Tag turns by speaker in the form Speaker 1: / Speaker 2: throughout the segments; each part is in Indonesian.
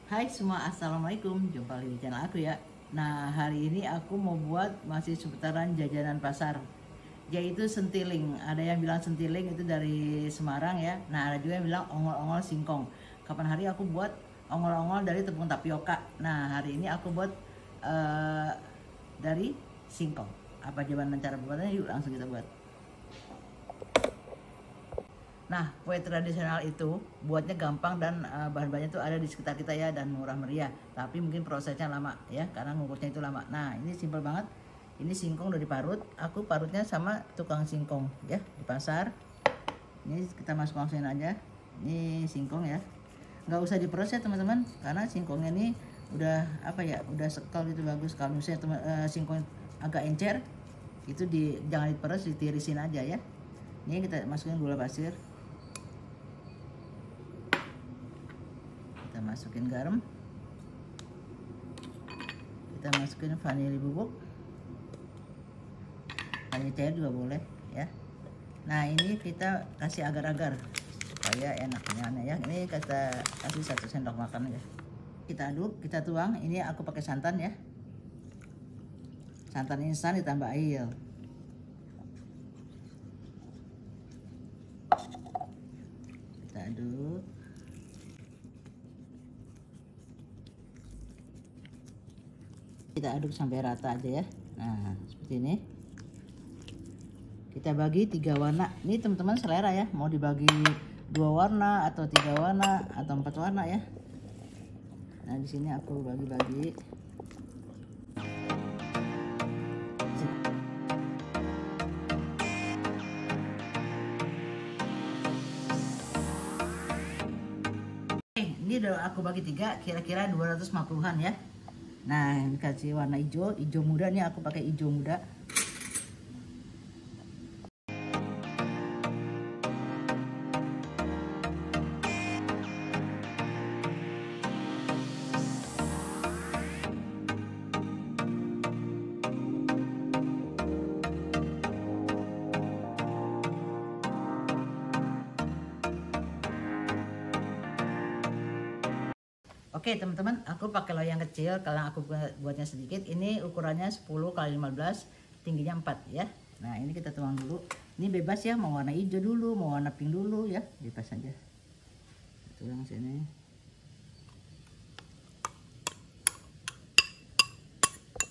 Speaker 1: Hai semua, assalamualaikum. Jumpa lagi di channel aku ya. Nah, hari ini aku mau buat masih seputaran jajanan pasar, yaitu sentiling. Ada yang bilang sentiling itu dari Semarang ya. Nah, ada juga yang bilang ongol-ongol singkong. Kapan hari aku buat ongol-ongol dari tepung tapioka. Nah, hari ini aku buat eh, dari singkong. Apa gimana cara buatnya? Yuk langsung kita buat. Nah, kue tradisional itu buatnya gampang dan bahan-bahannya itu ada di sekitar kita ya dan murah meriah. Tapi mungkin prosesnya lama ya karena ngurusnya itu lama. Nah, ini simpel banget. Ini singkong udah diparut. Aku parutnya sama tukang singkong ya di pasar. Ini kita masukin aja. Ini singkong ya. Nggak usah diperes ya teman-teman karena singkongnya ini udah apa ya? Udah sekal gitu bagus. Kalau misalnya singkong agak encer itu jangan diperes, ditirisin aja ya. Ini kita masukin gula pasir. Kita masukin garam, kita masukin vanili bubuk, vanili cair juga boleh ya. Nah, ini kita kasih agar-agar supaya enaknya ya. Ini kita kasih 1 sendok makan ya. Kita aduk, kita tuang. Ini aku pakai santan ya, santan instan ditambah air. Kita aduk. Kita aduk sampai rata aja ya. Nah, seperti ini. Kita bagi 3 warna. Ini teman-teman selera ya, mau dibagi 2 warna atau 3 warna atau 4 warna ya. Nah, di sini aku bagi-bagi. Ini udah aku bagi 3, kira-kira 250-an ya. Nah, ini kasih warna hijau muda nih, aku pakai hijau muda. Oke teman-teman, aku pakai loyang kecil karena aku buatnya sedikit. Ini ukurannya 10 x 15, tingginya 4 ya. Nah, ini kita tuang dulu. Ini bebas ya, mau warna hijau dulu, mau warna pink dulu ya, bebas aja. Tuang sini.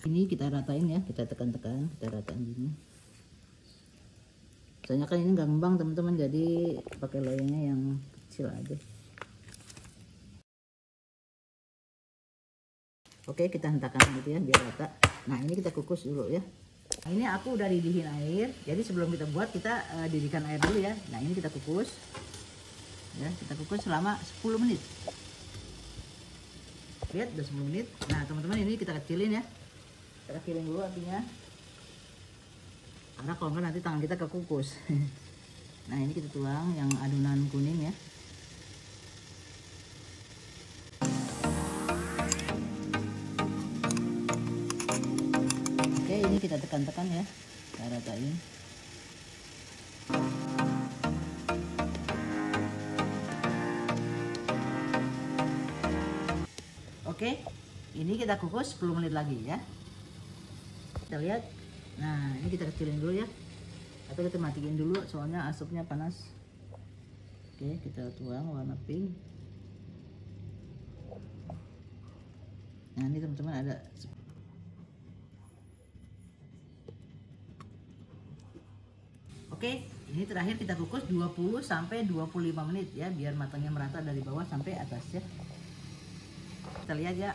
Speaker 1: Ini kita ratain ya, kita tekan-tekan, kita ratain gini. Soalnya kan ini nggak ngembang teman-teman, jadi pakai loyangnya yang kecil aja. Oke, kita hentakan gitu ya biar rata. Nah, ini kita kukus dulu ya. Nah, ini aku udah didihin air. Jadi sebelum kita buat kita didihkan air dulu ya. Nah, ini kita kukus. Ya, kita kukus selama 10 menit. Lihat udah 10 menit. Nah, teman-teman ini kita kecilin ya. Kita kecilin dulu apinya. Karena kalau enggak nanti tangan kita kekukus. Nah, ini kita tuang yang adonan kuning ya. Ini kita tekan-tekan ya, kita ratain. Oke, ini kita kukus 10 menit lagi ya. Kita lihat. Nah, ini kita kecilin dulu ya, atau kita matiin dulu soalnya asapnya panas. Oke, kita tuang warna pink. Nah, ini teman-teman ada. Oke, ini terakhir kita kukus 20 sampai 25 menit ya, biar matangnya merata dari bawah sampai atas ya. Kita lihat ya.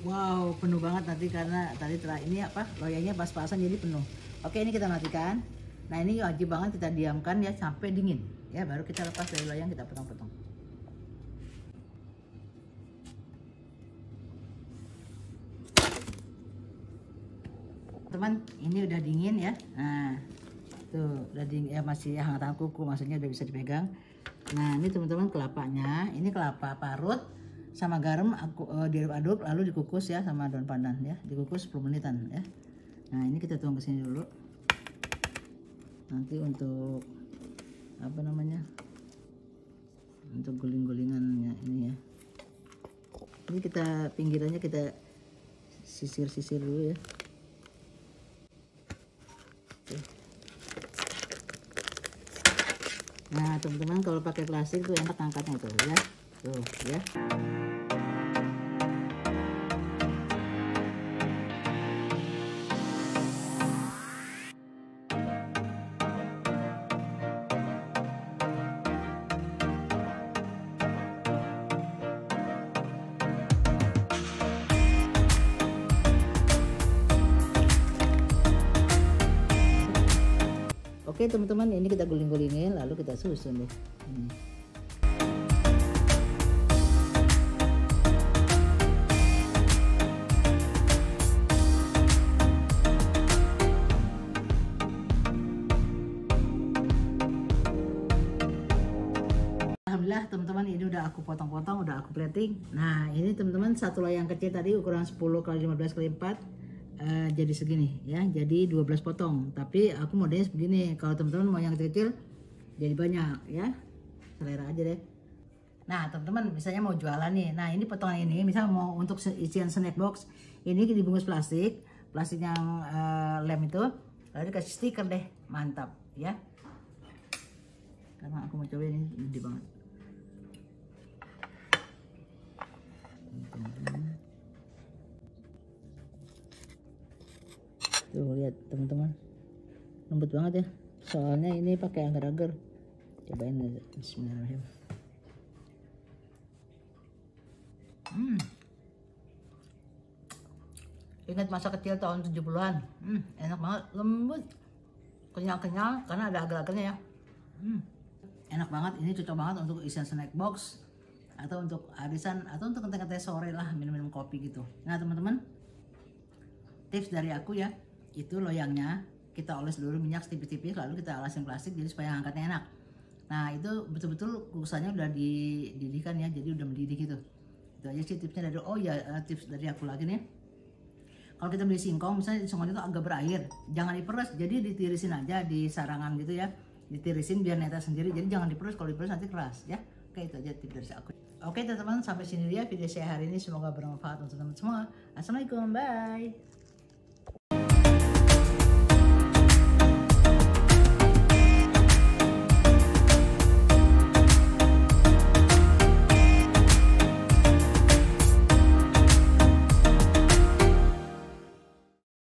Speaker 1: Wow, penuh banget nanti karena tadi ini apa? Loyangnya pas-pasan jadi penuh. Oke, ini kita matikan. Nah, ini wajib banget kita diamkan ya sampai dingin. Ya, baru kita lepas dari loyang, kita potong-potong. Teman, ini udah dingin ya. Nah, tuh udah dingin ya, masih hangat kuku, maksudnya udah bisa dipegang. Nah, ini teman-teman kelapanya, ini kelapa parut sama garam aku diaduk lalu dikukus ya sama daun pandan ya, dikukus 10 menitan ya. Nah, ini kita tuang ke sini dulu. Nanti untuk apa namanya? Untuk guling-gulingannya ini ya. Ini kita pinggirannya kita sisir-sisir dulu ya. Oke. Nah teman-teman, kalau pakai plastik tuh enak angkatnya tuh ya, tuh ya. Oke teman-teman, ini kita guling-gulingin lalu kita susun deh. Alhamdulillah teman-teman, ini udah aku potong-potong, udah aku plating. Nah ini teman-teman, satu loyang kecil tadi ukuran 10 x 15 x 4 jadi segini ya, jadi 12 potong, tapi aku modelnya begini. Kalau teman-teman mau yang kecil jadi banyak ya, selera aja deh. Nah teman-teman, misalnya mau jualan nih, nah ini potongan ini misalnya mau untuk isian snack box, ini dibungkus plastik yang lem itu, lalu dikasih stiker deh, mantap ya. Karena aku mau coba ini gede banget. Tuh lihat teman-teman, lembut banget ya, soalnya ini pakai agar-agar. Cobain aja. Bismillahirrahmanirrahim. Ingat masa kecil tahun 70-an. Enak banget, lembut, kenyal-kenyal karena ada agar-agarnya ya. Enak banget, ini cocok banget untuk isian snack box atau untuk arisan atau untuk ngeteh-ngeteh sore lah, minum-minum kopi gitu. Nah teman-teman, tips dari aku ya, itu loyangnya kita oles dulu minyak tipis-tipis, lalu kita alasin plastik jadi supaya angkatnya enak. Nah itu betul-betul kukusannya udah dididihkan ya, jadi udah mendidih gitu. Itu aja sih tipsnya dari, oh ya tips dari aku lagi nih. Kalau kita beli singkong, misalnya singkong itu agak berair, jangan diperes, jadi ditirisin aja di sarangan gitu ya, ditirisin biar netes sendiri, jadi jangan diperes, kalau diperes nanti keras ya. Oke, itu aja tips dari aku. Oke teman-teman, sampai sini dia video saya hari ini, semoga bermanfaat untuk teman-teman semua. Assalamualaikum, bye.